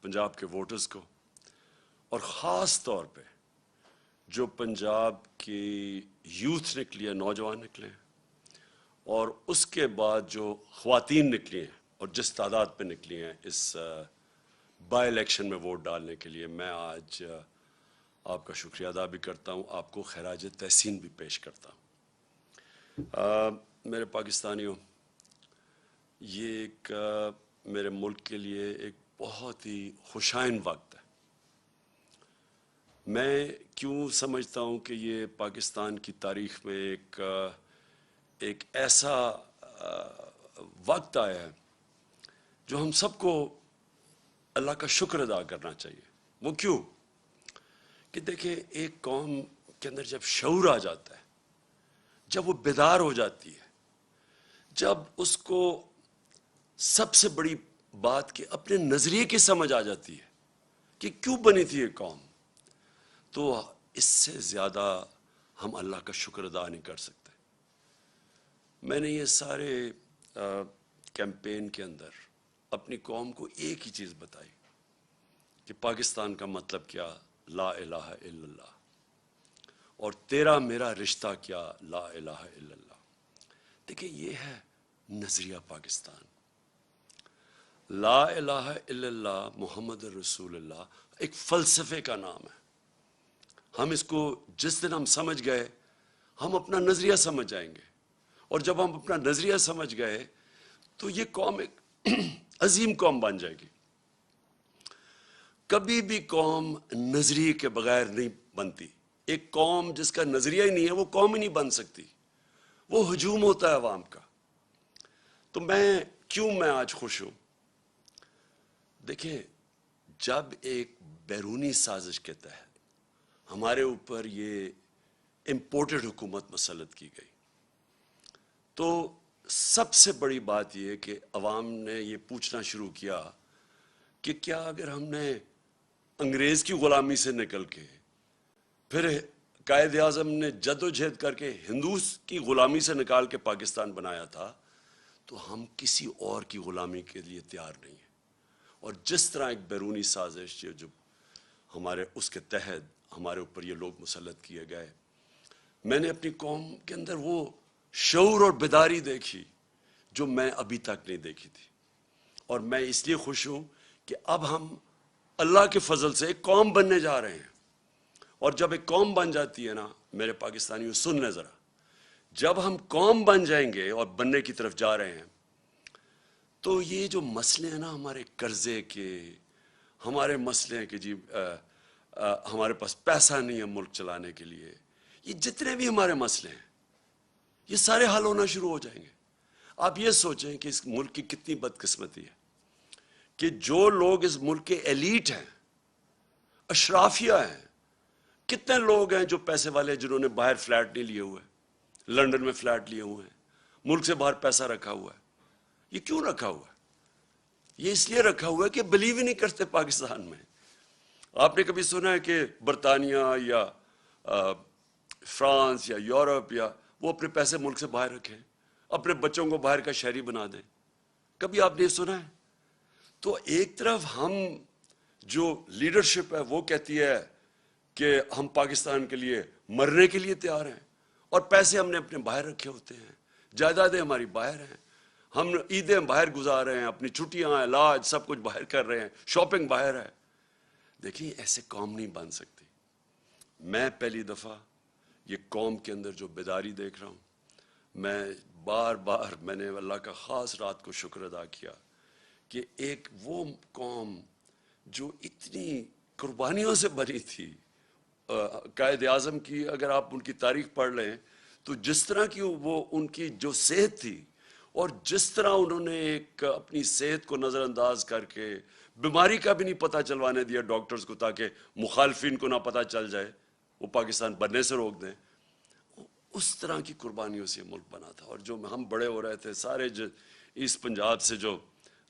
پنجاب کے ووٹرز کو، اور خاص طور پہ جو پنجاب کی یوتھ نکلی ہے، نوجوان نکلے ہیں، اور اس کے بعد جو خواتین نکلی ہیں اور جس تعداد پہ نکلی ہیں اس بائی الیکشن میں ووٹ ڈالنے کے لیے، میں آج آپ کا شکریہ ادا بھی کرتا ہوں، آپ کو خراج تحسین بھی پیش کرتا ہوں۔ میرے پاکستانیوں، یہ ایک میرے ملک کے لیے ایک بہت ہی خوشائن وقت ہے۔ میں کیوں سمجھتا ہوں کہ یہ پاکستان کی تاریخ میں ایک ایسا وقت آیا ہے جو ہم سب کو اللہ کا شکر ادا کرنا چاہیے۔ وہ کیوں؟ کہ دیکھیں، ایک قوم کے اندر جب شعور آ جاتا ہے، جب وہ بیدار ہو جاتی ہے، جب اس کو سب سے بڑی بات کہ اپنے نظریے کی سمجھ آ جاتی ہے کہ کیوں بنی تھی یہ قوم، تو اس سے زیادہ ہم اللہ کا شکر ادا نہیں کر سکتے۔ میں نے یہ سارے کیمپین کے اندر اپنی قوم کو ایک ہی چیز بتائی کہ پاکستان کا مطلب کیا، لا الہ الا اللہ، اور تیرا میرا رشتہ کیا، لا الہ الا اللہ۔ دیکھیں، یہ ہے نظریہ پاکستان۔ لا الہ الا اللہ محمد رسول اللہ ایک فلسفے کا نام ہے۔ ہم اس کو جس دن ہم سمجھ گئے، ہم اپنا نظریہ سمجھ جائیں گے، اور جب ہم اپنا نظریہ سمجھ گئے تو یہ قوم ایک عظیم قوم بن جائے گی۔ کبھی بھی قوم نظریے کے بغیر نہیں بنتی۔ ایک قوم جس کا نظریہ ہی نہیں ہے وہ قوم ہی نہیں بن سکتی، وہ ہجوم ہوتا ہے عوام کا۔ تو میں آج خوش ہوں؟ دیکھیں، جب ایک بیرونی سازش کے تحت ہمارے اوپر یہ امپورٹڈ حکومت مسلط کی گئی، تو سب سے بڑی بات یہ کہ عوام نے یہ پوچھنا شروع کیا کہ کیا اگر ہم نے انگریز کی غلامی سے نکل کے، پھر قائد اعظم نے جد و جہد کر کے ہندوز کی غلامی سے نکال کے پاکستان بنایا تھا، تو ہم کسی اور کی غلامی کے لیے تیار نہیں ہیں۔ اور جس طرح ایک بیرونی سازش جو ہمارے اس کے تحت ہمارے اوپر یہ لوگ مسلط کیے گئے، میں نے اپنی قوم کے اندر وہ شعور اور بیداری دیکھی جو میں ابھی تک نہیں دیکھی تھی۔ اور میں اس لیے خوش ہوں کہ اب ہم اللہ کے فضل سے ایک قوم بننے جا رہے ہیں۔ اور جب ایک قوم بن جاتی ہے نا، میرے پاکستانیوں سن لیں ذرا، جب ہم قوم بن جائیں گے اور بننے کی طرف جا رہے ہیں، تو یہ جو مسئلے ہیں نا ہمارے قرضے کے، ہمارے مسئلے ہیں کہ جی ہمارے پاس پیسہ نہیں ہے ملک چلانے کے لیے، یہ جتنے بھی ہمارے مسئلے ہیں یہ سارے حل ہونا شروع ہو جائیں گے۔ آپ یہ سوچیں کہ اس ملک کی کتنی بدقسمتی ہے کہ جو لوگ اس ملک کے ایلیٹ ہیں، اشرافیہ ہیں، کتنے لوگ ہیں جو پیسے والے، جنہوں نے باہر فلیٹ نہیں لیے ہوئے، لندن میں فلیٹ لیے ہوئے ہیں، ملک سے باہر پیسہ رکھا ہوا ہے۔ یہ کیوں رکھا ہوا ہے؟ یہ اس لیے رکھا ہوا ہے کہ بلیو ہی نہیں کرتے پاکستان میں۔ آپ نے کبھی سنا ہے کہ برطانیہ یا فرانس یا یورپ یا وہ اپنے پیسے ملک سے باہر رکھیں، اپنے بچوں کو باہر کا شہری بنا دیں؟ کبھی آپ نے سنا ہے؟ تو ایک طرف ہم جو لیڈرشپ ہے وہ کہتی ہے کہ ہم پاکستان کے لیے مرنے کے لیے تیار ہیں، اور پیسے ہم نے اپنے باہر رکھے ہوتے ہیں، جائیدادیں ہماری باہر ہیں، ہم عیدیں باہر گزار رہے ہیں، اپنی چھٹیاں، علاج، سب کچھ باہر کر رہے ہیں، شاپنگ باہر ہے۔ دیکھیں، ایسے قوم نہیں بن سکتی۔ میں پہلی دفعہ یہ قوم کے اندر جو بیداری دیکھ رہا ہوں، میں میں نے اللہ کا خاص رات کو شکر ادا کیا کہ ایک وہ قوم جو اتنی قربانیوں سے بنی تھی، قائد اعظم کی اگر آپ ان کی تاریخ پڑھ لیں تو جس طرح کی وہ ان کی جو صحت تھی، اور جس طرح انہوں نے ایک اپنی صحت کو نظر انداز کر کے بیماری کا بھی نہیں پتہ چلوانے دیا ڈاکٹرز کو، تاکہ مخالفین کو نہ پتہ چل جائے، وہ پاکستان بننے سے روک دیں، اس طرح کی قربانیوں سے ملک بنا تھا۔ اور جو ہم بڑے ہو رہے تھے، سارے اس پنجاب سے جو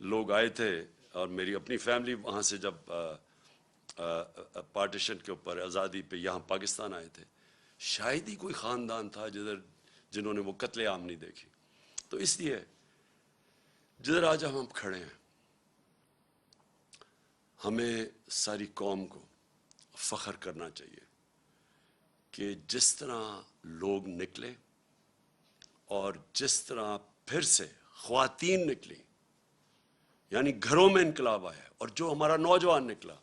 لوگ آئے تھے، اور میری اپنی فیملی وہاں سے جب پارٹیشن کے اوپر آزادی پہ یہاں پاکستان آئے تھے، شاید ہی کوئی خاندان تھا جنہوں نے وہ قتل عام نہیں دیکھی۔ تو اس لیے جدھر آج ہم کھڑے ہیں، ہمیں ساری قوم کو فخر کرنا چاہیے کہ جس طرح لوگ نکلے اور جس طرح پھر سے خواتین نکلی، یعنی گھروں میں انقلاب آیا، اور جو ہمارا نوجوان نکلا،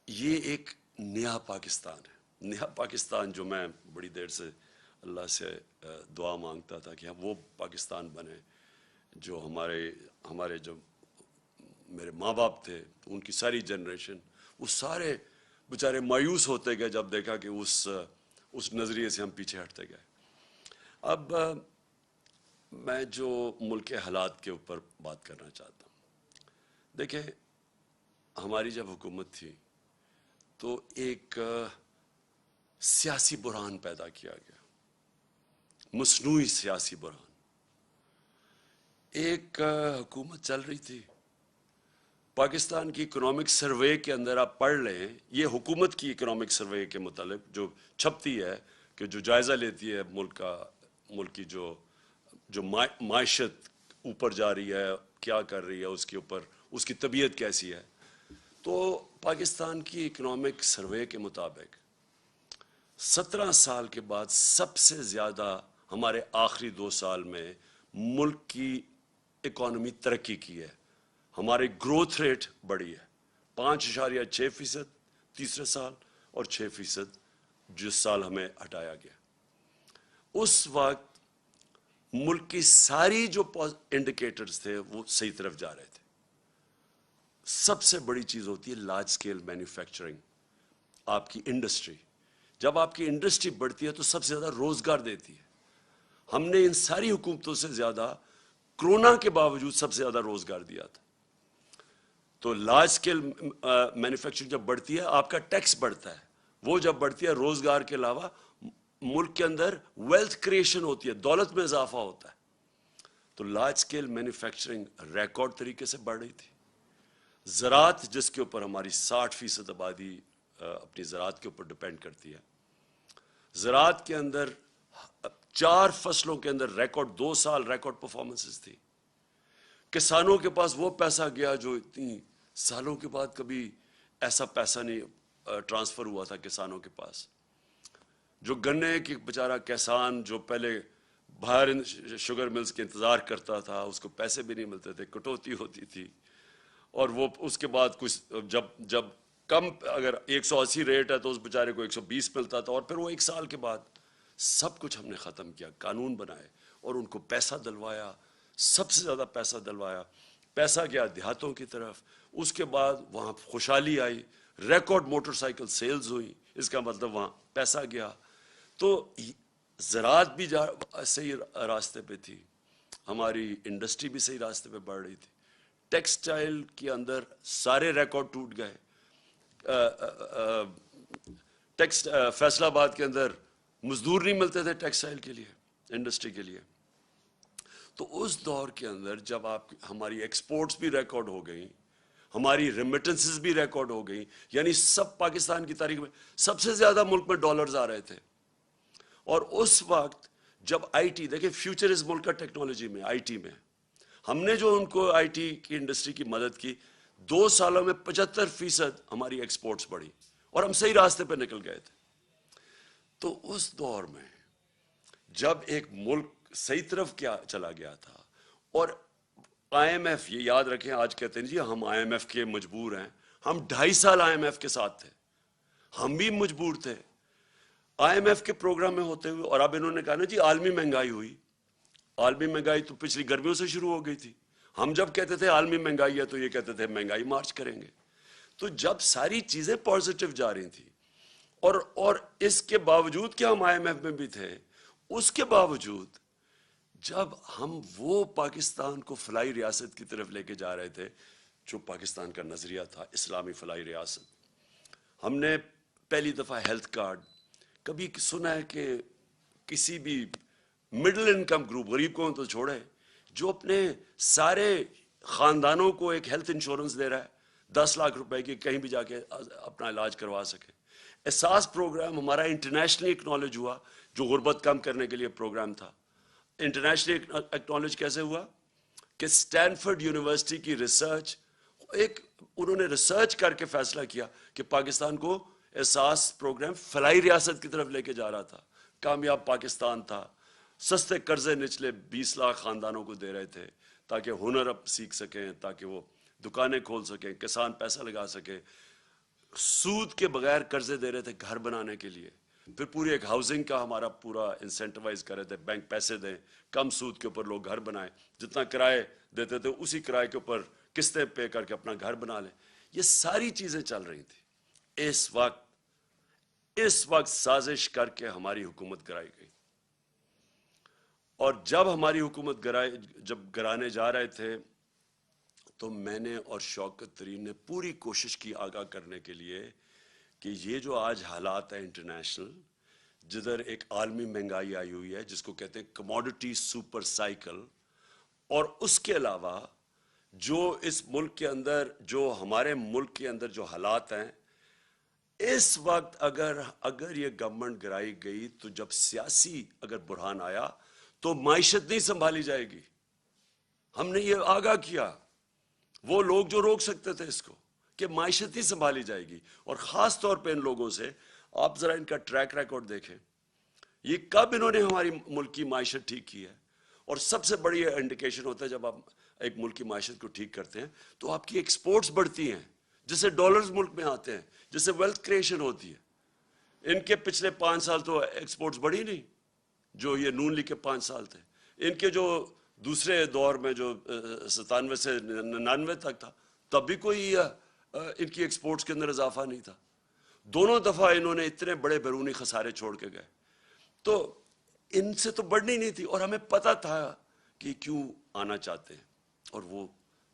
یہ ایک نیا پاکستان ہے، نیا پاکستان جو میں بڑی دیر سے اللہ سے دعا مانگتا تھا کہ وہ پاکستان بنے جو ہمارے جو میرے ماں باپ تھے، ان کی ساری جنریشن، وہ سارے بیچارے مایوس ہوتے گئے جب دیکھا کہ اس نظریے سے ہم پیچھے ہٹتے گئے۔ اب میں جو ملک کے حالات کے اوپر بات کرنا چاہتا ہوں، دیکھیں ہماری جب حکومت تھی تو ایک سیاسی بحران پیدا کیا گیا، مصنوعی سیاسی بحران۔ ایک حکومت چل رہی تھی، پاکستان کی اکنامک سروے کے اندر آپ پڑھ لیں، یہ حکومت کی اکنامک سروے کے متعلق جو چھپتی ہے، کہ جو جائزہ لیتی ہے ملک کی جو معیشت اوپر جا رہی ہے، کیا کر رہی ہے، اس کے اوپر اس کی طبیعت کیسی ہے، تو پاکستان کی اکنامک سروے کے مطابق 17 سال کے بعد سب سے زیادہ ہمارے آخری 2 سال میں ملک کی اکانومی ترقی کی ہے، ہماری گروتھ ریٹ بڑھی ہے، 5.6% تیسرے سال اور 6% جس سال ہمیں ہٹایا گیا۔ اس وقت ملک کی ساری جو انڈیکیٹرز تھے وہ صحیح طرف جا رہے تھے۔ سب سے بڑی چیز ہوتی ہے لارج سکیل مینوفیکچرنگ، آپ کی انڈسٹری۔ جب آپ کی انڈسٹری بڑھتی ہے تو سب سے زیادہ روزگار دیتی ہے۔ ہم نے ان ساری حکومتوں سے زیادہ کرونا کے باوجود سب سے زیادہ روزگار دیا تھا۔ تو لارج سکیل مینوفیکچرنگ جب بڑھتی ہے آپ کا ٹیکس بڑھتا ہے، وہ جب بڑھتی ہے روزگار کے علاوہ ملک کے اندر ویلتھ کریشن ہوتی ہے، دولت میں اضافہ ہوتا ہے۔ تو لارج سکیل مینوفیکچرنگ ریکارڈ طریقے سے بڑھ رہی تھی۔ زراعت، جس کے اوپر ہماری 60% آبادی اپنی زراعت کے اوپر ڈپینڈ کرتی ہے، زراعت کے اندر 4 فصلوں کے اندر ریکارڈ 2 سال ریکارڈ پرفارمنسز تھی۔ کسانوں کے پاس وہ پیسہ گیا جو اتنی سالوں کے بعد کبھی ایسا پیسہ نہیں ٹرانسفر ہوا تھا کسانوں کے پاس۔ جو گنے کی بیچارہ کسان جو پہلے باہر شوگر ملز کے انتظار کرتا تھا، اس کو پیسے بھی نہیں ملتے تھے، کٹوتی ہوتی تھی، اور وہ اس کے بعد کچھ جب کم، اگر 180 ریٹ ہے تو اس بیچارے کو 120 ملتا تھا، اور پھر وہ 1 سال کے بعد سب کچھ ہم نے ختم کیا، قانون بنائے اور ان کو پیسہ دلوایا، سب سے زیادہ پیسہ دلوایا۔ پیسہ گیا دیہاتوں کی طرف، اس کے بعد وہاں خوشحالی آئی، ریکارڈ موٹر سائیکل سیلز ہوئی، اس کا مطلب وہاں پیسہ گیا۔ تو زراعت بھی صحیح راستے پہ تھی، ہماری انڈسٹری بھی صحیح راستے پہ بڑھ رہی تھی، ٹیکسٹائل کے اندر سارے ریکارڈ ٹوٹ گئے۔ فیصل آباد کے اندر مزدور نہیں ملتے تھے ٹیکسٹائل کے لیے، انڈسٹری کے لیے۔ تو اس دور کے اندر جب ہماری ایکسپورٹس بھی ریکارڈ ہو گئیں، ہماری ریمیٹنسز بھی ریکارڈ ہو گئیں، یعنی سب پاکستان کی تاریخ میں سب سے زیادہ ملک میں ڈالرز آ رہے تھے۔ اور اس وقت جب آئی ٹی، دیکھیں فیوچر اس ملک کا ٹیکنالوجی میں، آئی ٹی میں، ہم نے جو ان کو آئی ٹی کی انڈسٹری کی مدد کی، 2 سالوں میں 75% ہماری ایکسپورٹس بڑھی اور ہم صحیح راستے پہ نکل گئے تھے۔ تو اس دور میں جب ایک ملک صحیح طرف کیا چلا گیا تھا، اور آئی ایم ایف، یہ یاد رکھیں، آج کہتے ہیں جی ہم آئی ایم ایف کے مجبور ہیں، ہم 2.5 سال آئی ایم ایف کے ساتھ تھے، ہم بھی مجبور تھے آئی ایم ایف کے پروگرام میں ہوتے ہوئے۔ اور اب انہوں نے کہا نا جی عالمی مہنگائی ہوئی، عالمی مہنگائی تو پچھلی گرمیوں سے شروع ہو گئی تھی، ہم جب کہتے تھے عالمی مہنگائی ہے تو یہ کہتے تھے مہنگائی مارچ کریں گے۔ تو جب ساری چیزیں پازیٹیو جا رہی تھیں، اور اس کے باوجود کہ ہم آئی ایم ایف میں بھی تھے، اس کے باوجود جب ہم وہ پاکستان کو فلاحی ریاست کی طرف لے کے جا رہے تھے جو پاکستان کا نظریہ تھا، اسلامی فلاحی ریاست، ہم نے پہلی دفعہ ہیلتھ کارڈ، کبھی سنا ہے کہ کسی بھی مڈل انکم گروپ، غریب کو تو چھوڑے، جو اپنے سارے خاندانوں کو ایک ہیلتھ انشورنس دے رہا ہے 10 لاکھ روپے کی، کہیں بھی جا کے اپنا علاج کروا سکے۔ احساس پروگرام ہمارا انٹرنیشنلی اکنالج ہوا، جو غربت کم کرنے کے لیے پروگرام تھا۔ انٹرنیشنلی اکنالج کیسے ہوا کہ اسٹینفورڈ یونیورسٹی کی ریسرچ ایک انہوں نے ریسرچ کر کے فیصلہ کیا کہ پاکستان کو احساس پروگرام فلاحی ریاست کی طرف لے کے جا رہا تھا، کامیاب پاکستان تھا، سستے قرضے نچلے 20 لاکھ خاندانوں کو دے رہے تھے تاکہ ہنر اب سیکھ سکیں، تاکہ وہ دکانیں کھول سکیں، کسان پیسہ لگا سکیں، سود کے بغیر قرضے دے رہے تھے گھر بنانے کے لیے، پھر پوری ایک ہاؤسنگ کا ہمارا پورا انسینٹیوائز کر رہے تھے، بینک پیسے دیں، کم سود کے اوپر لوگ گھر بنائیں، جتنا کرائے دیتے تھے اسی کرائے کے اوپر قسطیں پے کر کے اپنا گھر بنا لیں. یہ ساری چیزیں چل رہی تھیں. اس وقت سازش کر کے ہماری حکومت گرائی گئی، اور جب ہماری حکومت جب گرانے جا رہے تھے تو میں نے اور شوکت ترین نے پوری کوشش کی آگاہ کرنے کے لیے کہ یہ جو آج حالات ہیں انٹرنیشنل، جدھر ایک عالمی مہنگائی آئی ہوئی ہے جس کو کہتے ہیں کموڈٹی سپر سائیکل، اور اس کے علاوہ جو اس ملک کے اندر، جو ہمارے ملک کے اندر جو حالات ہیں اس وقت، اگر یہ گورنمنٹ گرائی گئی تو جب سیاسی اگر بحران آیا تو معیشت نہیں سنبھالی جائے گی. ہم نے یہ آگاہ کیا، وہ لوگ جو روک سکتے تھے اس کو، کہ معیشت نہیں سنبھالی جائے گی. اور خاص طور پہ ان لوگوں سے آپ ذرا ان کا ٹریک ریکارڈ دیکھیں، یہ کب انہوں نے ہماری ملک کی معیشت ٹھیک کی ہے. اور سب سے بڑی انڈیکیشن ہوتا ہے جب آپ ایک ملک کی معیشت کو ٹھیک کرتے ہیں تو آپ کی ایکسپورٹس بڑھتی ہیں، جس سے ڈالرز ملک میں آتے ہیں، جس سے ویلتھ کریشن ہوتی ہے. ان کے پچھلے 5 سال تو ایکسپورٹس بڑھی نہیں، جو یہ نون لیگ کے 5 سال تھے. ان کے جو دوسرے دور میں جو 97 سے 99 تک تھا، تب بھی کوئی ان کی ایکسپورٹس کے اندر اضافہ نہیں تھا. دونوں دفعہ انہوں نے اتنے بڑے بیرونی خسارے چھوڑ کے گئے. تو ان سے تو بڑھنی نہیں تھی، اور ہمیں پتہ تھا کہ کیوں آنا چاہتے ہیں، اور وہ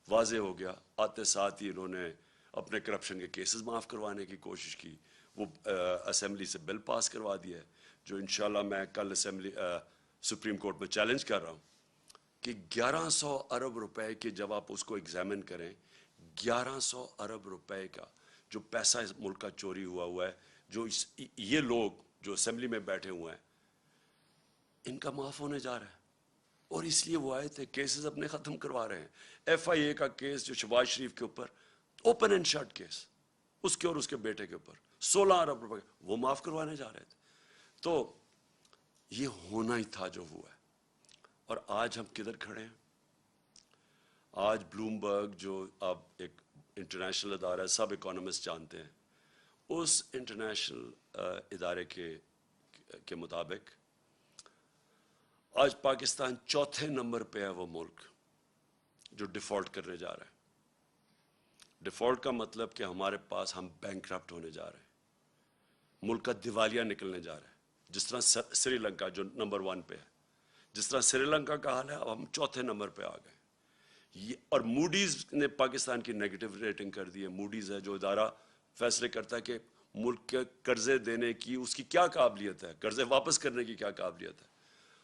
واضح ہو گیا. آتے ساتھ ہی انہوں نے اپنے کرپشن کے کیسز معاف کروانے کی کوشش کی. وہ اسمبلی سے بل پاس کروا دیا ہے، جو انشاءاللہ میں کل سپریم کورٹ میں چیلنج کر رہا ہوں کہ 1100 ارب روپے کے، جب آپ اس کو ایگزامن کریں، 1100 ارب روپے کا جو پیسہ اس ملک کا چوری ہوا ہے، جو یہ لوگ جو اسمبلی میں بیٹھے ہوئے ہیں ان کا معاف ہونے جا رہا ہے. اور اس لیے وہ آئے تھے، کیسز اپنے ختم کروا رہے ہیں. ایف آئی اے کا کیس جو شہباز شریف کے اوپر اوپن اینڈ شٹ کیس، اس کے اور اس کے بیٹے کے اوپر 16 ارب روپے وہ معاف کروانے جا رہے تھے. تو یہ ہونا ہی تھا جو ہوا ہے. اور آج ہم کدھر کھڑے ہیں؟ آج بلومبرگ جو اب ایک انٹرنیشنل ادارہ ہے، سب اکانومسٹ جانتے ہیں، اس انٹرنیشنل ادارے کے مطابق آج پاکستان 4تھے نمبر پہ ہے وہ ملک جو ڈیفالٹ کرنے جا رہا ہے. ڈیفالٹ کا مطلب کہ ہمارے پاس ہم بینکرپٹ ہونے جا رہے ہیں، ملک کا دیوالیہ نکلنے جا رہا ہے. جس طرح سری لنکا جو نمبر 1 پہ ہے، جس طرح سری لنکا کا حال ہے، اب ہم 4تھے نمبر پہ آ گئے. اور موڈیز نے پاکستان کی نیگیٹو ریٹنگ کر دی ہے. موڈیز ہے جو ادارہ فیصلے کرتا ہے کہ ملک کے قرضے دینے کی اس کی کیا قابلیت ہے، قرضے واپس کرنے کی کیا قابلیت ہے.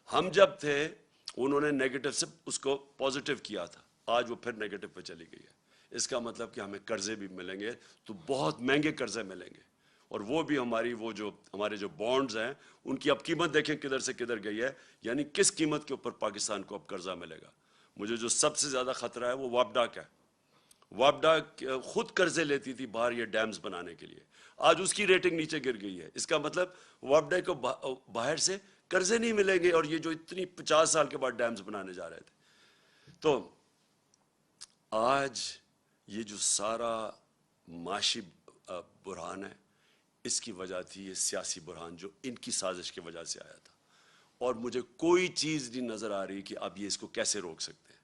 ہم جب تھے انہوں نے نیگیٹو سے اس کو پازیٹیو کیا تھا، آج وہ پھر نیگیٹو پہ چلی گئی ہے. اس کا مطلب کہ ہمیں قرضے بھی ملیں گے تو بہت مہنگے قرضے ملیں گے، اور وہ بھی ہمارے جو بانڈز ہیں ان کی اب قیمت دیکھیں کدھر سے کدھر گئی ہے. یعنی کس قیمت کے اوپر پاکستان کو اب قرضہ ملے گا. مجھے جو سب سے زیادہ خطرہ ہے وہ وابڈا کا ہے. وابڈا خود قرضے لیتی تھی باہر یہ ڈیمز بنانے کے لیے، آج اس کی ریٹنگ نیچے گر گئی ہے. اس کا مطلب وابڈا کو باہر سے قرضے نہیں ملیں گے، اور یہ جو اتنی 50 سال کے بعد ڈیمز بنانے جا رہے تھے. تو آج یہ جو سارا معاشی بحران ہے، اس کی وجہ تھی یہ سیاسی بحران جو ان کی سازش کی وجہ سے آیا تھا. اور مجھے کوئی چیز نہیں نظر آ رہی کہ اب یہ اس کو کیسے روک سکتے ہیں.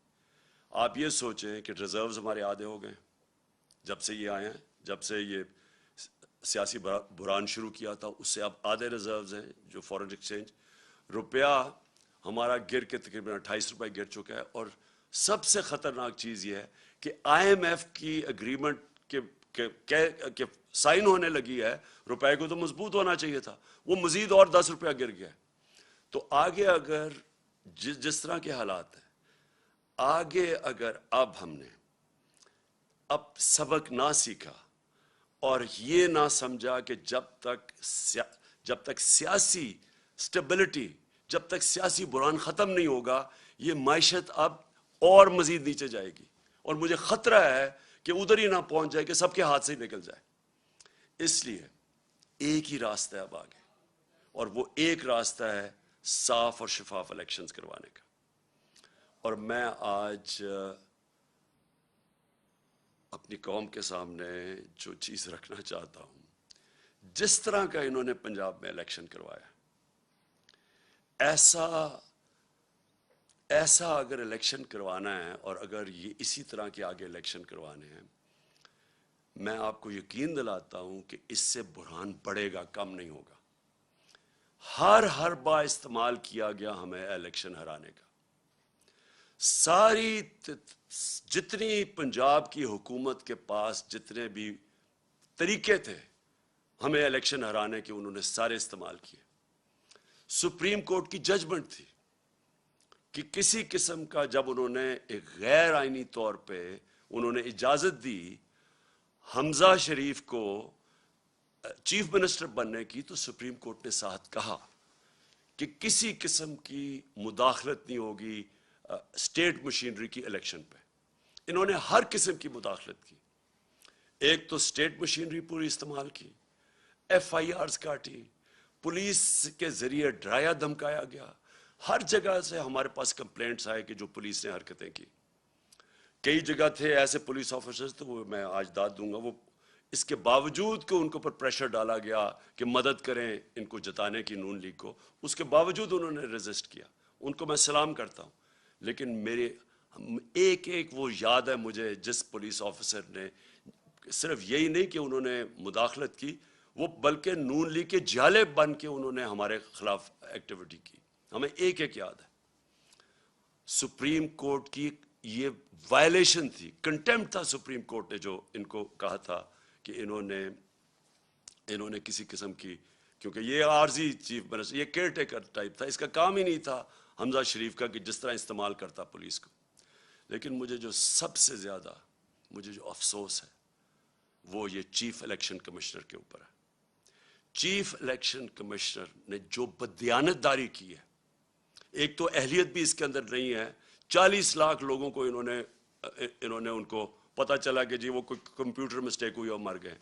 آپ یہ سوچیں کہ ریزروز ہمارے آدھے ہو گئے جب سے یہ آئے ہیں، جب سے یہ سیاسی بحران شروع کیا تھا اس سے اب آدھے ریزروز ہیں جو فورن ایکسچینج. روپیہ ہمارا گر کے تقریباً 28 روپے گر چکا ہے. اور سب سے خطرناک چیز یہ ہے کہ آئی ایم ایف کی اگریمنٹ کے سائن ہونے لگی ہے، روپے کو تو مضبوط ہونا چاہیے تھا، وہ مزید اور 10 روپیہ گر گیا. تو آگے اگر جس طرح کے حالات ہیں، آگے اگر اب ہم نے سبق نہ سیکھا اور یہ نہ سمجھا کہ جب تک سیاسی سٹیبلٹی، جب تک سیاسی بحران ختم نہیں ہوگا، یہ معیشت اب اور مزید نیچے جائے گی. اور مجھے خطرہ ہے کہ ادھر ہی نہ پہنچ جائے کہ سب کے ہاتھ سے ہی نکل جائے. اس لیے ایک ہی راستہ ہے اب آگے, اور وہ ایک راستہ ہے صاف اور شفاف الیکشنز کروانے کا. اور میں آج اپنی قوم کے سامنے جو چیز رکھنا چاہتا ہوں, جس طرح کا انہوں نے پنجاب میں الیکشن کروایا, ایسا اگر الیکشن کروانا ہے, اور اگر یہ اسی طرح کے آگے الیکشن کروانے ہیں, میں آپ کو یقین دلاتا ہوں کہ اس سے بحران بڑھے گا, کم نہیں ہوگا. ہر حربہ استعمال کیا گیا ہمیں الیکشن ہرانے کا. ساری جتنی پنجاب کی حکومت کے پاس جتنے بھی طریقے تھے ہمیں الیکشن ہرانے کے, انہوں نے سارے استعمال کیے. سپریم کورٹ کی ججمنٹ تھی کہ کسی قسم کا, جب انہوں نے ایک غیر آئینی طور پہ انہوں نے اجازت دی حمزہ شریف کو چیف منسٹر بننے کی, تو سپریم کورٹ نے ساتھ کہا کہ کسی قسم کی مداخلت نہیں ہوگی اسٹیٹ مشینری کی الیکشن پہ. انہوں نے ہر قسم کی مداخلت کی. ایک تو اسٹیٹ مشینری پوری استعمال کی, ایف آئی آرز کاٹی, پولیس کے ذریعے ڈرایا دھمکایا گیا. ہر جگہ سے ہمارے پاس کمپلینٹس آئے کہ جو پولیس نے حرکتیں کی. کئی جگہ تھے ایسے پولیس آفیسرز, تو وہ میں آج داد دوں گا, وہ اس کے باوجود کہ ان کے اوپر پریشر ڈالا گیا کہ مدد کریں ان کو جتانے کی نون لیگ کو, اس کے باوجود انہوں نے ریزسٹ کیا. ان کو میں سلام کرتا ہوں. لیکن میرے ایک وہ یاد ہے مجھے جس پولیس آفیسر نے صرف یہی نہیں کہ انہوں نے مداخلت کی, وہ بلکہ نون لیگ کے جالے بن کے انہوں نے ہمارے خلاف ایکٹیویٹی کی. ہمیں ایک یاد ہے. سپریم کورٹ کی یہ وائلیشن تھی, کنٹیمپٹ تھا سپریم کورٹ نے جو ان کو کہا تھا کہ انہوں نے کسی قسم کی, کیونکہ یہ عارضی چیف منسٹر, یہ کیئر ٹیکر ٹائپ تھا, اس کا کام ہی نہیں تھا حمزہ شریف کا کہ جس طرح استعمال کرتا پولیس کو. لیکن مجھے جو سب سے زیادہ جو افسوس ہے وہ یہ چیف الیکشن کمشنر کے اوپر ہے. چیف الیکشن کمشنر نے جو بدیانت داری کی ہے, ایک تو اہلیت بھی اس کے اندر نہیں ہے. 40 لاکھ لوگوں کو انہوں نے ان کو پتا چلا کہ جی وہ کوئی کمپیوٹر مسٹیک ہوئی اور مر گئے.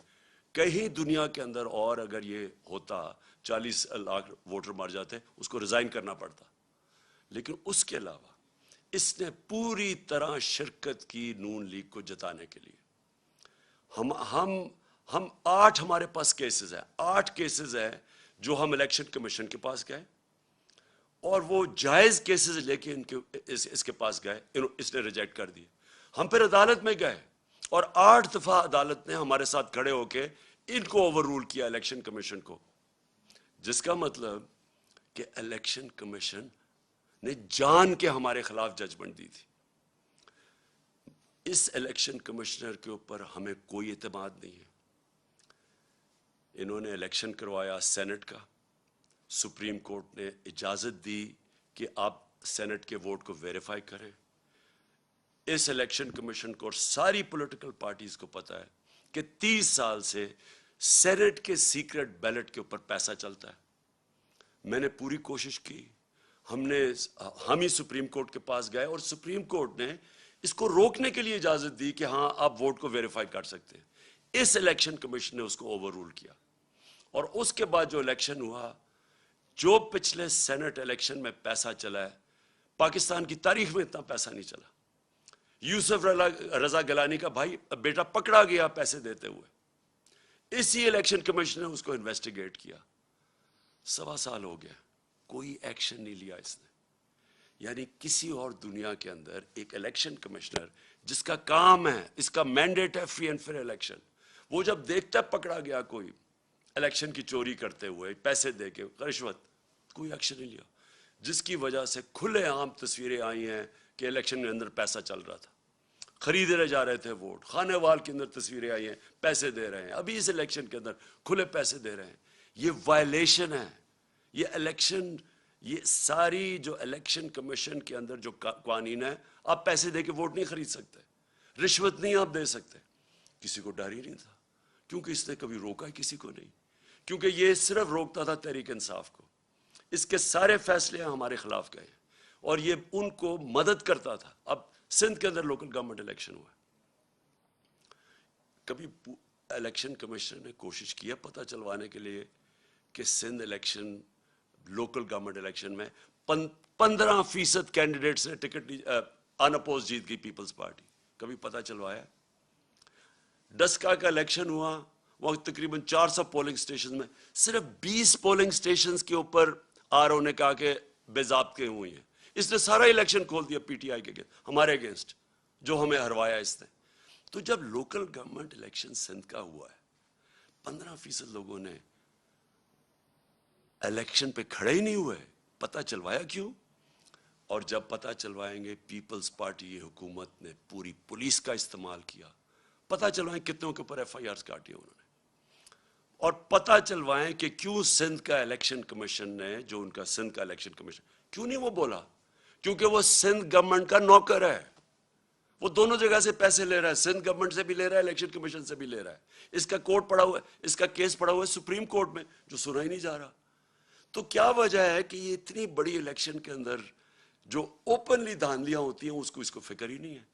کہیں دنیا کے اندر اور اگر یہ ہوتا 40 لاکھ ووٹر مر جاتے, اس کو ریزائن کرنا پڑتا. لیکن اس کے علاوہ اس نے پوری طرح شرکت کی نون لیگ کو جتانے کے لیے. ہم 8 ہمارے پاس کیسز ہیں, 8 کیسز ہیں جو ہم الیکشن کمیشن کے پاس گئے, اور وہ جائز کیسز لے کے اس کے پاس گئے, اس نے ریجیکٹ کر دیے. ہم پھر عدالت میں گئے, اور 8 دفعہ عدالت نے ہمارے ساتھ کھڑے ہو کے ان کو اوور رول کیا, الیکشن کمیشن کو. جس کا مطلب کہ الیکشن کمیشن نے جان کے ہمارے خلاف ججمنٹ دی تھی. اس الیکشن کمشنر کے اوپر ہمیں کوئی اعتماد نہیں ہے. انہوں نے الیکشن کروایا سینٹ کا, سپریم کورٹ نے اجازت دی کہ آپ سینٹ کے ووٹ کو ویریفائی کریں. اس الیکشن کمیشن کو اور ساری پولیٹیکل پارٹیز کو پتا ہے کہ 30 سال سے سینٹ کے سیکرٹ بیلٹ کے اوپر پیسہ چلتا ہے. میں نے پوری کوشش کی, ہم ہی سپریم کورٹ کے پاس گئے, اور سپریم کورٹ نے اس کو روکنے کے لیے اجازت دی کہ ہاں آپ ووٹ کو ویریفائی کر سکتے ہیں. اس الیکشن کمیشن نے اس کو اوور رول کیا, اور اس کے بعد جو الیکشن ہوا, جو پچھلے سینٹ الیکشن میں پیسہ چلا ہے, پاکستان کی تاریخ میں اتنا پیسہ نہیں چلا. یوسف رضا گیلانی کا بھائی بیٹا پکڑا گیا پیسے دیتے ہوئے, اسی الیکشن کمیشن نے اس کو انویسٹیگیٹ کیا. 1.25 سال ہو گیا, کوئی ایکشن نہیں لیا اس نے. یعنی کسی اور دنیا کے اندر ایک الیکشن کمشنر جس کا کام ہے, اس کا مینڈیٹ ہے فری اینڈ فیئر الیکشن, وہ جب دیکھتا ہے پکڑا گیا کوئی الیکشن کی چوری کرتے ہوئے پیسے دے کے رشوت, کوئی ایکشن نہیں لیا. جس کی وجہ سے کھلے عام تصویریں آئی ہیں کہ الیکشن کے اندر پیسہ چل رہا تھا, خریدے جا رہے تھے ووٹ, خانے وال کے اندر تصویریں آئی ہیں, پیسے دے رہے ہیں, ابھی اس الیکشن کے اندر کھلے پیسے دے رہے ہیں. یہ وائلیشن ہے. یہ الیکشن, یہ ساری جو الیکشن کمیشن کے اندر جو قوانین ہے, آپ پیسے دے کے ووٹ نہیں خرید سکتے, رشوت نہیں آپ دے سکتے. کسی کو ڈر ہی نہیں تھا, کیونکہ اس نے کبھی روکا ہی کسی کو نہیں, کیونکہ یہ صرف روکتا تھا تحریک انصاف کو. اس کے سارے فیصلے ہمارے خلاف گئے, اور یہ ان کو مدد کرتا تھا. اب سندھ کے اندر لوکل گورنمنٹ الیکشن ہوا, کبھی الیکشن کمیشن نے کوشش کیا پتہ چلوانے کے لیے کہ Sindh election local government election میں 15% کینڈیڈیٹس نے ٹکٹ ان اپوز جیت گئی پیپلز پارٹی؟ کبھی پتہ چلوایا؟ ڈسکا کا الیکشن ہوا، وہ تقریباً 400 پولنگ سٹیشن میں صرف 20 پولنگ سٹیشنز کے اوپر آر او نے کہا کہ بے ضابطے ہوئی ہیں. اس نے سارا الیکشن کھول دیا پی ٹی آئی کے ہمارے اگینسٹ، جو ہمیں ہروایا اس نے. تو جب لوکل گورنمنٹ الیکشن سندھ کا ہوا ہے 15% لوگوں نے الیکشن پہ کھڑے ہی نہیں ہوئے. پتہ چلوایا کیوں؟ اور جب پتہ چلوائیں گے پیپلز پارٹی حکومت نے پوری پولیس کا استعمال کیا. پتہ چلوائیں کتنوں کے اوپر ایف آئی آرز کاٹی انہوں نے. اور پتہ چلوائیں کہ کیوں سندھ کا الیکشن کمیشن نے، جو ان کا سندھ کا الیکشن کمیشن، کیوں نہیں وہ بولا؟ کیونکہ وہ سندھ گورنمنٹ کا نوکر ہے. وہ دونوں جگہ سے پیسے لے رہا ہے، سندھ گورنمنٹ سے بھی لے رہا ہے، الیکشن کمیشن سے بھی لے رہا ہے. اس کا کورٹ پڑا ہوا ہے، اس کا کیس پڑا ہوا ہے سپریم کورٹ میں، جو سنا ہی نہیں جا رہا. تو کیا وجہ ہے کہ یہ اتنی بڑی الیکشن کے اندر جو اوپنلی دھاندلیاں ہوتی ہیں اس کو فکر ہی نہیں ہے؟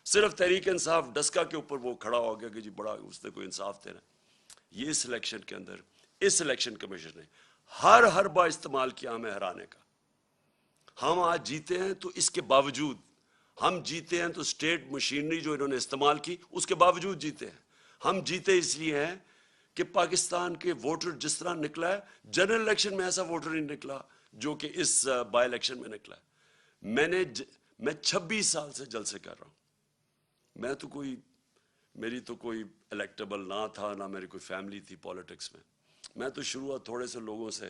صرف تحریک انصاف ڈسکا کے اوپر وہ کھڑا ہو گیا کہ جی بڑا اس نے کوئی انصاف دینا. یہ اس الیکشن کے اندر اس الیکشن کمیشن نے ہر حربہ استعمال کیا ہمیں ہرانے کا. ہم آج جیتے ہیں تو اس کے باوجود، ہم جیتے ہیں تو اسٹیٹ مشینری جو انہوں نے استعمال کی اس کے باوجود جیتے ہیں. ہم جیتے اس لیے ہیں کہ پاکستان کے ووٹر جس طرح نکلا ہے، جنرل الیکشن میں ایسا ووٹر نہیں نکلا جو کہ اس بائی الیکشن میں نکلا ہے. میں 26 سال سے جلسے کر رہا ہوں. میری تو کوئی الیکٹیبل نہ تھا، نہ میری کوئی فیملی تھی پالیٹکس میں. میں تو شروعات تھوڑے سے لوگوں سے،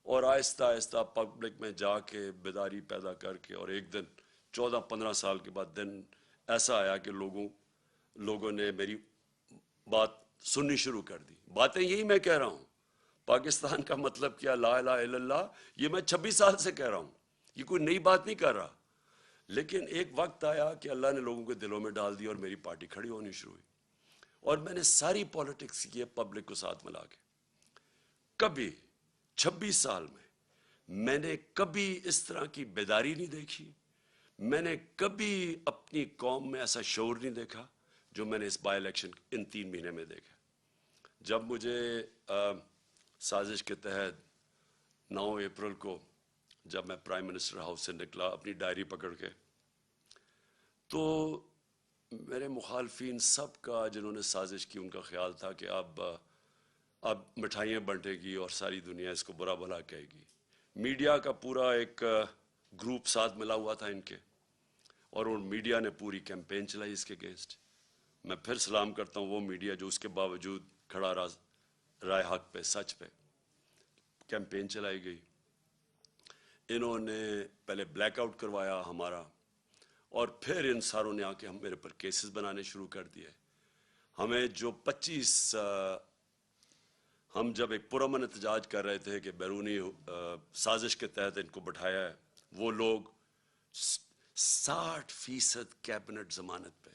اور آہستہ آہستہ پبلک میں جا کے بیداری پیدا کر کے، اور ایک دن 14-15 سال کے بعد دن ایسا آیا کہ لوگوں نے میری بات سننی شروع کر دی. باتیں یہی میں کہہ رہا ہوں، پاکستان کا مطلب کیا، لا الہ الا اللہ، یہ میں 26 سال سے کہہ رہا ہوں. یہ کوئی نئی بات نہیں کر رہا. لیکن ایک وقت آیا کہ اللہ نے لوگوں کے دلوں میں ڈال دی اور میری پارٹی کھڑی ہونی شروع ہوئی. اور میں نے ساری پالیٹکس کی ہے پبلک کو ساتھ ملا کے. کبھی 26 سال میں نے کبھی اس طرح کی بیداری نہیں دیکھی. میں نے کبھی اپنی قوم میں ایسا شعور نہیں دیکھا جو میں نے اس بائی الیکشن ان 3 مہینے میں دیکھا. جب مجھے سازش کے تحت 9 اپریل کو جب میں پرائم منسٹر ہاؤس سے نکلا اپنی ڈائری پکڑ کے، تو میرے مخالفین سب کا، جنہوں نے سازش کی، ان کا خیال تھا کہ اب مٹھائیاں بنٹے گی اور ساری دنیا اس کو برا بھلا کہے گی. میڈیا کا پورا ایک گروپ ساتھ ملا ہوا تھا ان کے، اور ان میڈیا نے پوری کیمپین چلائی اس کے اگینسٹ. میں پھر سلام کرتا ہوں وہ میڈیا جو اس کے باوجود کھڑا رائے حق پہ، سچ پہ. کیمپین چلائی گئی. انہوں نے پہلے بلیک آؤٹ کروایا ہمارا، اور پھر ان ساروں نے آ کے میرے پر کیسز بنانے شروع کر دیے. ہمیں جو 25 ہم جب ایک پرامن احتجاج کر رہے تھے کہ بیرونی سازش کے تحت ان کو بٹھایا ہے، وہ لوگ 60% کیبنٹ ضمانت پہ.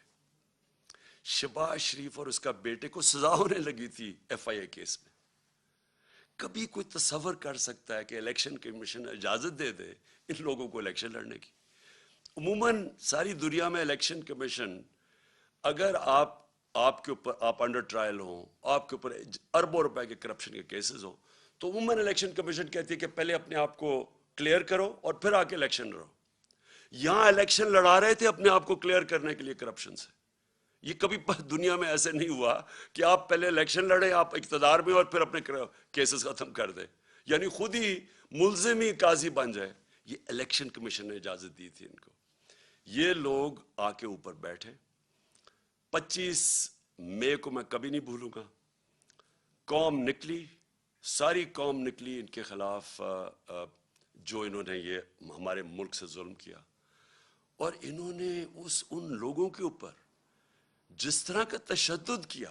شہباز شریف اور اس کا بیٹے کو سزا ہونے لگی تھی ایف آئی اے کیس میں. کبھی کوئی تصور کر سکتا ہے کہ الیکشن کمیشن اجازت دے دے ان لوگوں کو الیکشن لڑنے کی؟ عموماً ساری دنیا میں الیکشن کمیشن، اگر آپ کے اوپر آپ انڈر ٹرائل ہوں، آپ کے اوپر اربوں روپے کے کرپشن کے کیسز ہوں، تو عموماً الیکشن کمیشن کہتی ہے کہ پہلے اپنے آپ کو کلیئر کرو اور پھر آ کے الیکشن لڑو. یہاں الیکشن لڑا رہے تھے اپنے آپ کو کلیئر کرنے کے لیے کرپشن سے. یہ کبھی دنیا میں ایسے نہیں ہوا کہ آپ پہلے الیکشن لڑیں، آپ اقتدار میں، اور پھر اپنے کیسز ختم کر دیں، یعنی خود ہی ملزم ہی قاضی بن جائے. یہ الیکشن کمیشن نے اجازت دی تھی ان کو. یہ لوگ آ کے اوپر بیٹھے. 25 مئی کو میں کبھی نہیں بھولوں گا. قوم نکلی، ساری قوم نکلی ان کے خلاف، جو انہوں نے یہ ہمارے ملک سے ظلم کیا. اور انہوں نے ان لوگوں کے اوپر جس طرح کا تشدد کیا،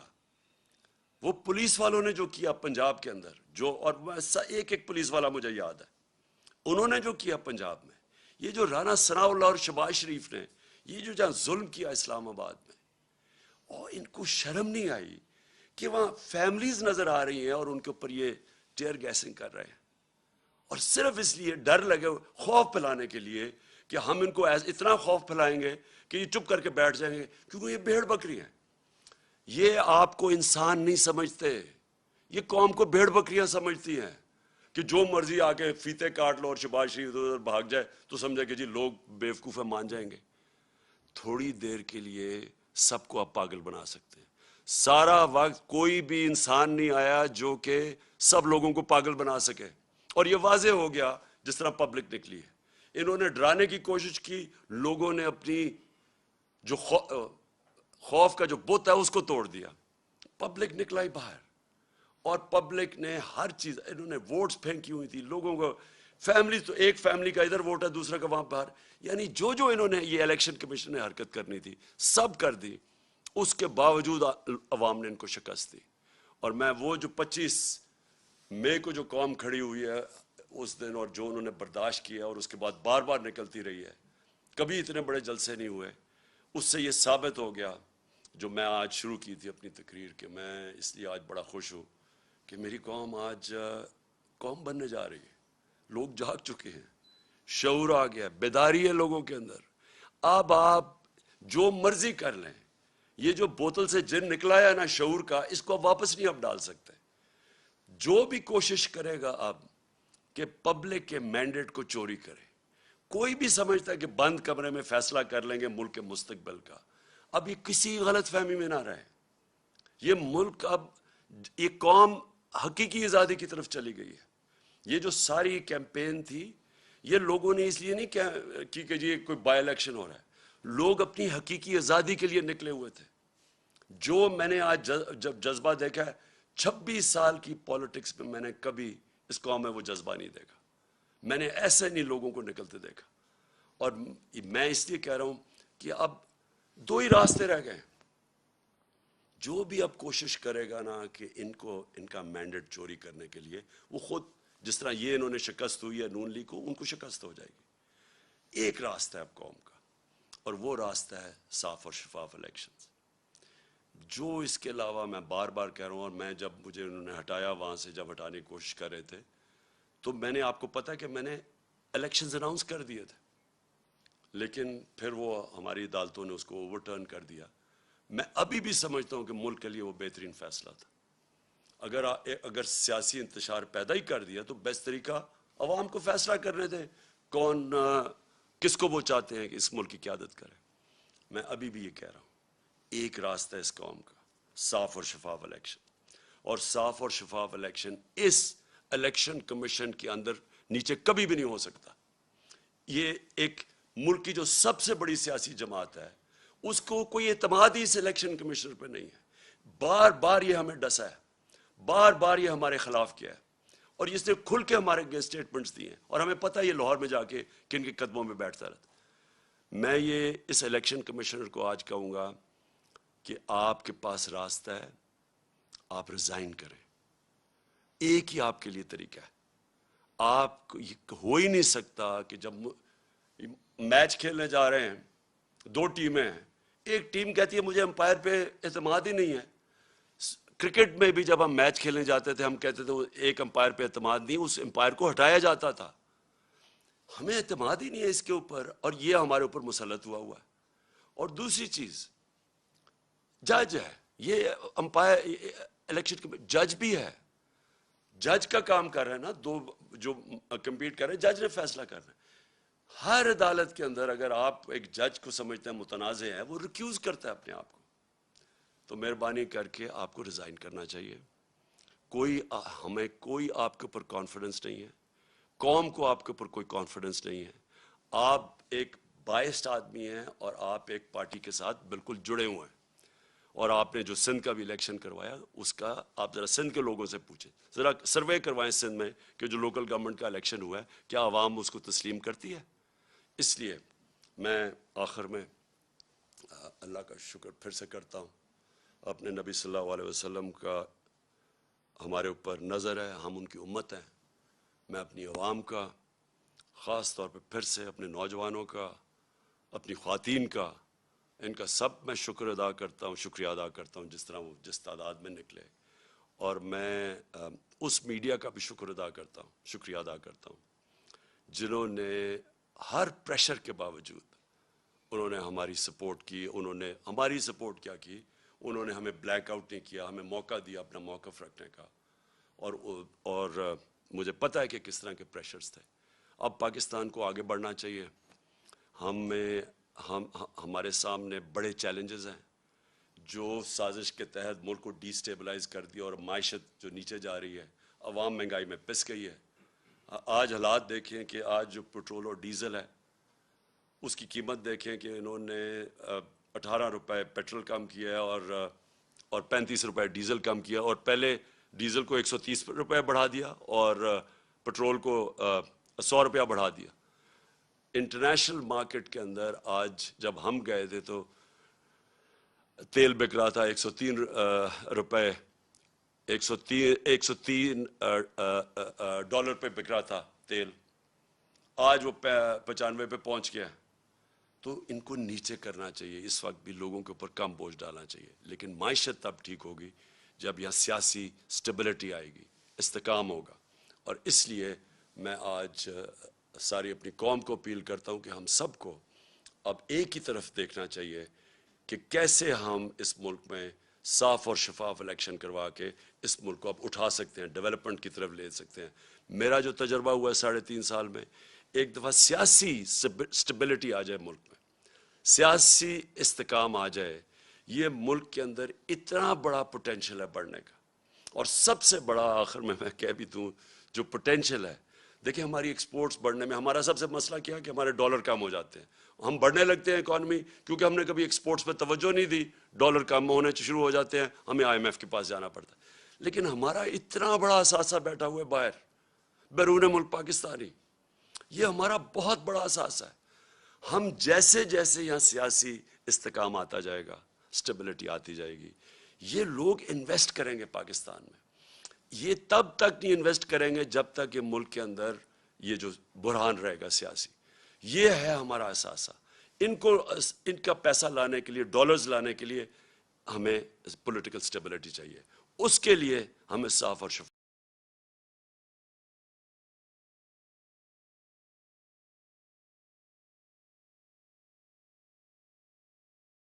وہ پولیس والوں نے جو کیا پنجاب کے اندر، اور ایک پولیس والا مجھے یاد ہے، انہوں نے جو کیا پنجاب میں، یہ جو رانا ثناء اللہ اور شہباز شریف نے یہ جو جہاں ظلم کیا اسلام آباد میں، اور ان کو شرم نہیں آئی کہ وہاں فیملیز نظر آ رہی ہیں اور ان کے اوپر یہ ٹیئر گیسنگ کر رہے ہیں، اور صرف اس لیے ڈر لگے، خوف پھیلانے کے لیے کہ ہم ان کو اتنا خوف پھیلائیں گے کہ یہ چپ کر کے بیٹھ جائیں گے، کیونکہ یہ بھیڑ بکری ہیں. یہ آپ کو انسان نہیں سمجھتے، یہ قوم کو بھیڑ بکریاں سمجھتی ہیں کہ جو مرضی آ کے فیتے کاٹ لو اور شہباز شریف ادھر بھاگ جائے تو سمجھا کہ جی لوگ بیوقوف ہیں، مان جائیں گے. تھوڑی دیر کے لیے سب کو آپ پاگل بنا سکتے ہیں. سارا وقت کوئی بھی انسان نہیں آیا جو کہ سب لوگوں کو پاگل بنا سکے، اور یہ واضح ہو گیا جس طرح پبلک نکلی ہے. انہوں نے ڈرانے کی کوشش کی، لوگوں نے اپنی جو خوف کا جو بت ہے اس کو توڑ دیا. پبلک نکلا ہی باہر، اور پبلک نے ہر چیز، انہوں نے ووٹس پھینکی ہوئی تھی لوگوں کو. فیملی تو ایک فیملی کا ادھر ووٹ ہے، دوسرا کا وہاں باہر، یعنی جو انہوں نے یہ الیکشن کمیشن نے حرکت کرنی تھی سب کر دی. اس کے باوجود عوام نے ان کو شکست دی. اور میں وہ جو 25 مئی کو جو قوم کھڑی ہوئی ہے اس دن، اور جو انہوں نے برداشت کیا اور اس کے بعد بار بار نکلتی رہی ہے، کبھی اتنے بڑے جلسے نہیں ہوئے. اس سے یہ ثابت ہو گیا جو میں آج شروع کی تھی اپنی تقریر کہ میں اس لیے آج بڑا خوش ہوں کہ میری قوم آج قوم بننے جا رہی ہے. لوگ جاگ چکے ہیں، شعور آ گیا، بیداری ہے لوگوں کے اندر. اب آپ جو مرضی کر لیں، یہ جو بوتل سے جن نکلا ہے نا شعور کا، اس کو واپس نہیں آپ ڈال سکتے. جو بھی کوشش کرے گا اب کہ پبلک کے مینڈیٹ کو چوری کرے، کوئی بھی سمجھتا ہے کہ بند کمرے میں فیصلہ کر لیں گے ملک کے مستقبل کا، اب یہ کسی غلط فہمی میں نہ رہے. یہ ملک اب، یہ قوم حقیقی آزادی کی طرف چلی گئی ہے. یہ جو ساری کیمپین تھی یہ لوگوں نے اس لیے نہیں کی کہ جی کوئی بائی الیکشن ہو رہا ہے، لوگ اپنی حقیقی آزادی کے لیے نکلے ہوئے تھے. جو میں نے آج جب جذبہ دیکھا ہے 26 سال کی پولیٹکس میں، میں نے کبھی اس قوم میں وہ جذبہ نہیں دیکھا. میں نے ایسے نہیں لوگوں کو نکلتے دیکھا. اور میں اس لیے کہہ رہا ہوں کہ اب 2 ہی راستے رہ گئے. جو بھی اب کوشش کرے گا نا کہ ان کا مینڈیٹ چوری کرنے کے لیے، وہ خود جس طرح یہ انہوں نے شکست ہوئی ہے نون لیگ کو، ان کو شکست ہو جائے گی. ایک راستہ ہے اب قوم کا، اور وہ راستہ ہے صاف اور شفاف الیکشنز. جو اس کے علاوہ، میں بار بار کہہ رہا ہوں، اور میں جب مجھے انہوں نے ہٹایا وہاں سے، جب ہٹانے کی کوشش کر رہے تھے تو میں نے، آپ کو پتا کہ میں نے الیکشنز اناؤنس کر دیے تھے، لیکن پھر وہ ہماری عدالتوں نے اس کو اوور ٹرن کر دیا. میں ابھی بھی سمجھتا ہوں کہ ملک کے لیے وہ بہترین فیصلہ تھا. اگر سیاسی انتشار پیدا ہی کر دیا تو بیسٹ طریقہ عوام کو فیصلہ کرنے دیں کون کس کو وہ چاہتے ہیں کہ اس ملک کی قیادت کرے. میں ابھی بھی یہ کہہ رہا ہوں، ایک راستہ ہے اس قوم کا، صاف اور شفاف الیکشن. اور صاف اور شفاف الیکشن اس الیکشن کمیشن کے اندر نیچے کبھی بھی نہیں ہو سکتا. یہ ایک ملک کی جو سب سے بڑی سیاسی جماعت ہے، اس کو کوئی اعتماد ہی اس الیکشن کمیشنر پہ نہیں ہے. بار بار یہ ہمیں ڈسا ہے، بار بار یہ ہمارے خلاف کیا ہے، اور اس نے کھل کے ہمارے اسٹیٹمنٹس دیے ہیں، اور ہمیں پتہ ہے یہ لاہور میں جا کے کن کے قدموں میں بیٹھتا رہتا. میں یہ اس الیکشن کمیشنر کو آج کہوں گا کہ آپ کے پاس راستہ ہے، آپ ریزائن کریں. ایک ہی آپ کے لیے طریقہ ہے. آپ ہو ہی نہیں سکتا کہ جب میچ کھیلنے جا رہے ہیں، 2 ٹیمیں ہیں، ایک ٹیم کہتی ہے مجھے امپائر پہ اعتماد ہی نہیں ہے. کرکٹ میں بھی جب ہم میچ کھیلنے جاتے تھے ہم کہتے تھے ایک امپائر پہ اعتماد نہیں، اس امپائر کو ہٹایا جاتا تھا. ہمیں اعتماد ہی نہیں ہے اس کے اوپر، اور یہ ہمارے اوپر مسلط ہوا ہے. اور دوسری چیز، جج ہے، یہ امپائر الیکشن جج بھی ہے، جج کا کام کر رہے ہیں نا، 2 جو کمپیٹ کر رہے ہیں، جج نے فیصلہ کرنا ہے. ہر عدالت کے اندر اگر آپ ایک جج کو سمجھتے ہیں متنازع ہے، وہ ریکیوز کرتا ہے اپنے آپ کو. تو مہربانی کر کے آپ کو ریزائن کرنا چاہیے. ہمیں کوئی آپ کے اوپر کانفیڈنس نہیں ہے، قوم کو آپ کے اوپر کوئی کانفیڈنس نہیں ہے. آپ ایک بائسڈ آدمی ہیں، اور آپ ایک پارٹی کے ساتھ بالکل جڑے ہوئے ہیں. اور آپ نے جو سندھ کا بھی الیکشن کروایا، اس کا آپ ذرا سندھ کے لوگوں سے پوچھیں، ذرا سروے کروائیں سندھ میں کہ جو لوکل گورنمنٹ کا الیکشن ہوا ہے کیا عوام اس کو تسلیم کرتی ہے. اس لیے میں آخر میں اللہ کا شکر پھر سے کرتا ہوں. اپنے نبی صلی اللہ علیہ وسلم کا ہمارے اوپر نظر ہے، ہم ان کی امت ہیں. میں اپنی عوام کا، خاص طور پہ پھر سے اپنے نوجوانوں کا، اپنی خواتین کا، ان کا سب میں شکر ادا کرتا ہوں، شکریہ ادا کرتا ہوں جس طرح وہ جس تعداد میں نکلے. اور میں اس میڈیا کا بھی شکر ادا کرتا ہوں، شکریہ ادا کرتا ہوں، جنہوں نے ہر پریشر کے باوجود انہوں نے ہماری سپورٹ کی. انہوں نے ہماری سپورٹ کیا کی، انہوں نے ہمیں بلیک آؤٹ نہیں کیا, ہمیں موقع دیا اپنا موقف رکھنے کا, اور مجھے پتہ ہے کہ کس طرح کے پریشرز تھے. اب پاکستان کو آگے بڑھنا چاہیے. ہمارے سامنے بڑے چیلنجز ہیں جو سازش کے تحت ملک کو ڈی سٹیبلائز کر دیا اور معیشت جو نیچے جا رہی ہے, عوام مہنگائی میں پس گئی ہے. آج حالات دیکھیں کہ آج جو پٹرول اور ڈیزل ہے اس کی قیمت دیکھیں کہ انہوں نے 18 روپے پیٹرول کم کیا ہے اور 35 روپے ڈیزل کم کیا, اور پہلے ڈیزل کو 130 روپے بڑھا دیا اور پٹرول کو 100 روپیہ بڑھا دیا. انٹرنیشنل مارکیٹ کے اندر آج جب ہم گئے تھے تو تیل بک رہا تھا 103 روپے, 103 ڈالر پہ بک رہا تھا تیل, آج وہ 95 پہ پہنچ گیا. تو ان کو نیچے کرنا چاہیے, اس وقت بھی لوگوں کے اوپر کم بوجھ ڈالنا چاہیے. لیکن معیشت تب ٹھیک ہوگی جب یہاں سیاسی سٹیبلٹی آئے گی, استحکام ہوگا. اور اس لیے میں آج ساری اپنی قوم کو اپیل کرتا ہوں کہ ہم سب کو اب ایک ہی طرف دیکھنا چاہیے کہ کیسے ہم اس ملک میں صاف اور شفاف الیکشن کروا کے اس ملک کو اب اٹھا سکتے ہیں, ڈیولپمنٹ کی طرف لے سکتے ہیں. میرا جو تجربہ ہوا ہے 3.5 سال میں, ایک دفعہ سیاسی سٹیبلٹی آ جائے ملک میں, سیاسی استحکام آ جائے, یہ ملک کے اندر اتنا بڑا پوٹینشل ہے بڑھنے کا. اور سب سے بڑا آخر میں کہہ بھی دوں جو پوٹینشل ہے, دیکھیں ہماری ایکسپورٹس بڑھنے میں ہمارا سب سے مسئلہ کیا ہے کہ ہمارے ڈالر کم ہو جاتے ہیں. ہم بڑھنے لگتے ہیں اکانومی کیونکہ ہم نے کبھی ایکسپورٹس پہ توجہ نہیں دی, ڈالر کم ہونے شروع ہو جاتے ہیں, ہمیں IMF کے پاس جانا پڑتا ہے. لیکن ہمارا اتنا بڑا اثاثہ بیٹھا ہوا ہے باہر, بیرون ملک پاکستانی, یہ ہمارا بہت بڑا اثاثہ ہے. ہم جیسے جیسے یہاں سیاسی استحکام آتا جائے گا, سٹیبلٹی آتی جائے گی, یہ لوگ انویسٹ کریں گے پاکستان میں. یہ تب تک نہیں انویسٹ کریں گے جب تک یہ ملک کے اندر یہ جو بحران رہے گا سیاسی. یہ ہے ہمارا اثاثہ. ان کا پیسہ لانے کے لیے, ڈالرز لانے کے لیے ہمیں پولیٹیکل سٹیبلٹی چاہیے. اس کے لیے ہمیں صاف اور شفاف